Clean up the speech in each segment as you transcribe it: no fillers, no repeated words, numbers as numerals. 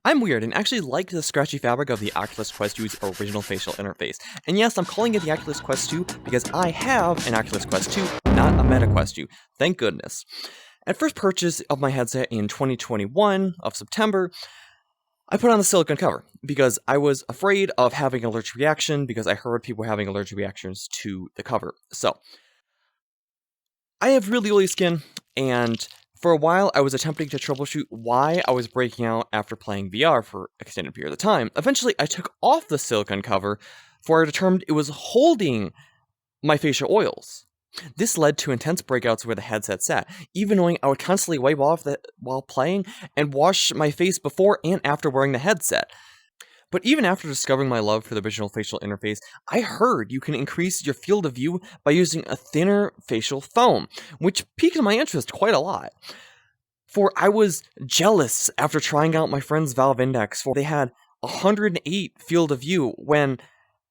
I'm weird and actually like the scratchy fabric of the Oculus Quest 2's original facial interface. And yes, I'm calling it the Oculus Quest 2 because I have an Oculus Quest 2, not a Meta Quest 2. Thank goodness. At first purchase of my headset in 2021 of September, I put on the silicone cover because I was afraid of having an allergic reaction because I heard people having allergic reactions to the cover. So, I have really oily skin, and for a while I was attempting to troubleshoot why I was breaking out after playing VR for an extended period of time. Eventually, I took off the silicone cover, for I determined it was holding my facial oils. This led to intense breakouts where the headset sat, even knowing I would constantly wipe off while playing and wash my face before and after wearing the headset. But even after discovering my love for the visual facial interface, I heard you can increase your field of view by using a thinner facial foam, which piqued my interest quite a lot. For I was jealous after trying out my friend's Valve Index, for they had 108 field of view when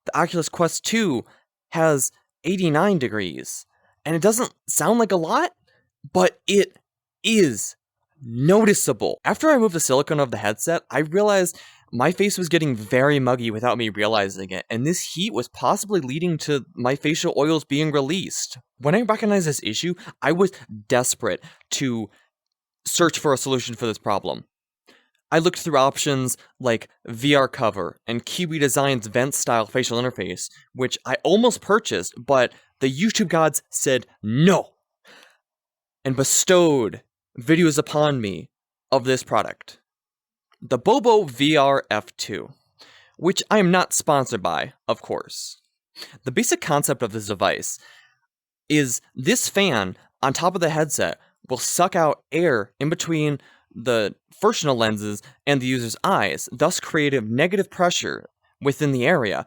the Oculus Quest 2 has 89 degrees. And it doesn't sound like a lot, but it is noticeable. After I removed the silicone of the headset, I realized my face was getting very muggy without me realizing it, and this heat was possibly leading to my facial oils being released. When I recognized this issue, I was desperate to search for a solution for this problem. I looked through options like VR Cover and Kiwi Design's vent-style facial interface, which I almost purchased, but the YouTube gods said no, and bestowed videos upon me of this product. The BoboVR F2, which I am not sponsored by, of course. The basic concept of this device is this fan on top of the headset will suck out air in between the frictional lenses and the user's eyes, thus creating negative pressure within the area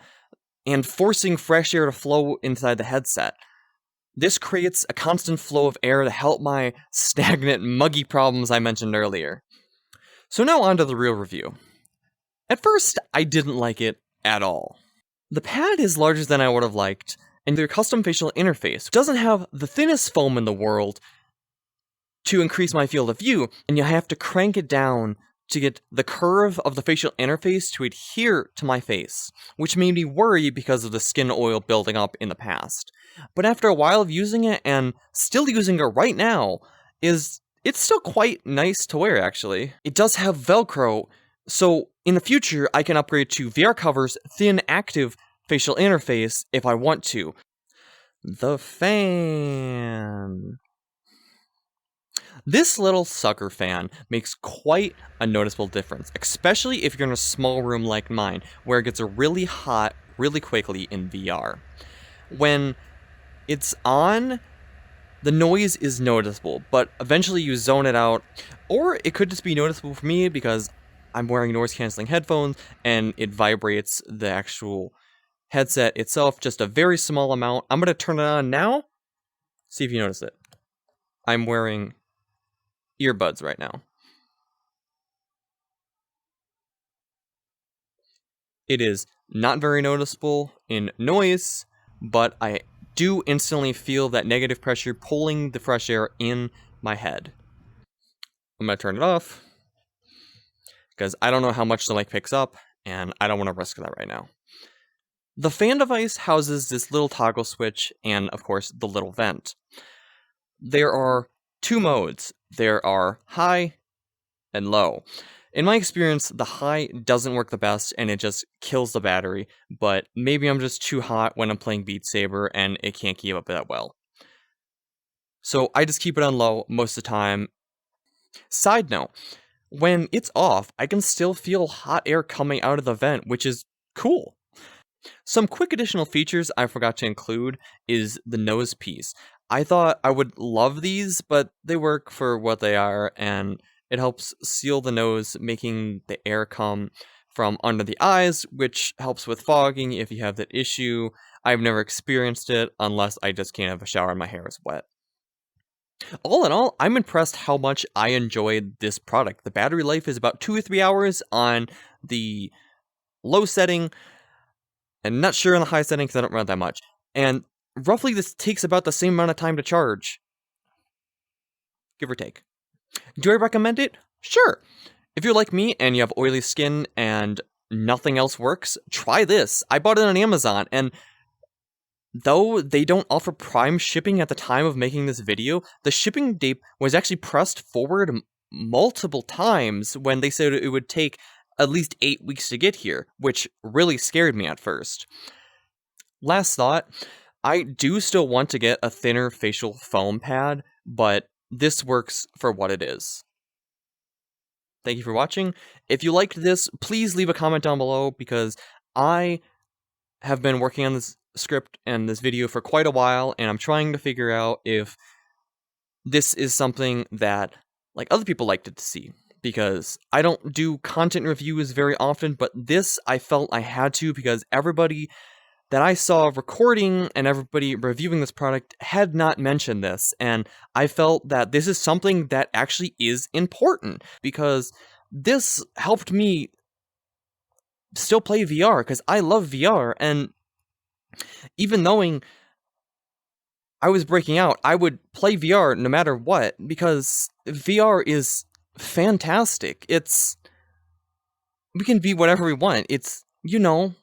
and forcing fresh air to flow inside the headset. This creates a constant flow of air to help my stagnant, muggy problems I mentioned earlier. So now on to the real review. At first, I didn't like it at all. The pad is larger than I would have liked, and their custom facial interface doesn't have the thinnest foam in the world to increase my field of view, and you have to crank it down to get the curve of the facial interface to adhere to my face, which made me worry because of the skin oil building up in the past. But after a while of using it, and still using it right now, it's still quite nice to wear, actually. It does have Velcro, so in the future, I can upgrade to VR Cover's thin active facial interface if I want to. The fan. This little sucker fan makes quite a noticeable difference, especially if you're in a small room like mine, where it gets really hot really quickly in VR. When it's on, the noise is noticeable, but eventually you zone it out, or it could just be noticeable for me because I'm wearing noise-canceling headphones and it vibrates the actual headset itself just a very small amount. I'm going to turn it on now, see if you notice it. I'm wearing earbuds right now. It is not very noticeable in noise, but I do instantly feel that negative pressure pulling the fresh air in my head. I'm going to turn it off because I don't know how much the mic picks up, and I don't want to risk that right now. The fan device houses this little toggle switch and, of course, the little vent. There are two modes. There are high and low. In my experience, the high doesn't work the best and it just kills the battery, but maybe I'm just too hot when I'm playing Beat Saber and it can't keep up that well. So I just keep it on low most of the time. Side note, when it's off, I can still feel hot air coming out of the vent, which is cool. Some quick additional features I forgot to include is the nose piece. I thought I would love these, but they work for what they are, and it helps seal the nose, making the air come from under the eyes, which helps with fogging if you have that issue. I've never experienced it, unless I just can't have a shower and my hair is wet. All in all, I'm impressed how much I enjoyed this product. The battery life is about 2 or 3 hours on the low setting, and not sure on the high setting because I don't run that much. And roughly this takes about the same amount of time to charge, give or take. Do I recommend it? Sure. If you're like me and you have oily skin and nothing else works, try this. I bought it on Amazon, and though they don't offer Prime shipping at the time of making this video, the shipping date was actually pressed forward multiple times when they said it would take at least 8 weeks to get here, which really scared me at first. Last thought, I do still want to get a thinner facial foam pad, but this works for what it is. Thank you for watching. If you liked this, please leave a comment down below, because I have been working on this script and this video for quite a while, and I'm trying to figure out if this is something that other people like to see, because I don't do content reviews very often, but this I felt I had to, because everybody that I saw recording and everybody reviewing this product had not mentioned this, and I felt that this is something that actually is important, because this helped me still play VR, because I love VR, and even knowing I was breaking out, I would play VR no matter what, because VR is fantastic. We can be whatever we want. It's VR.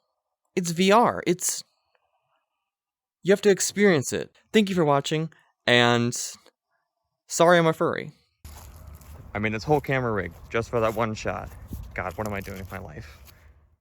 You have to experience it. Thank you for watching, and sorry I'm a furry. I mean, this whole camera rig, just for that one shot. God, what am I doing with my life?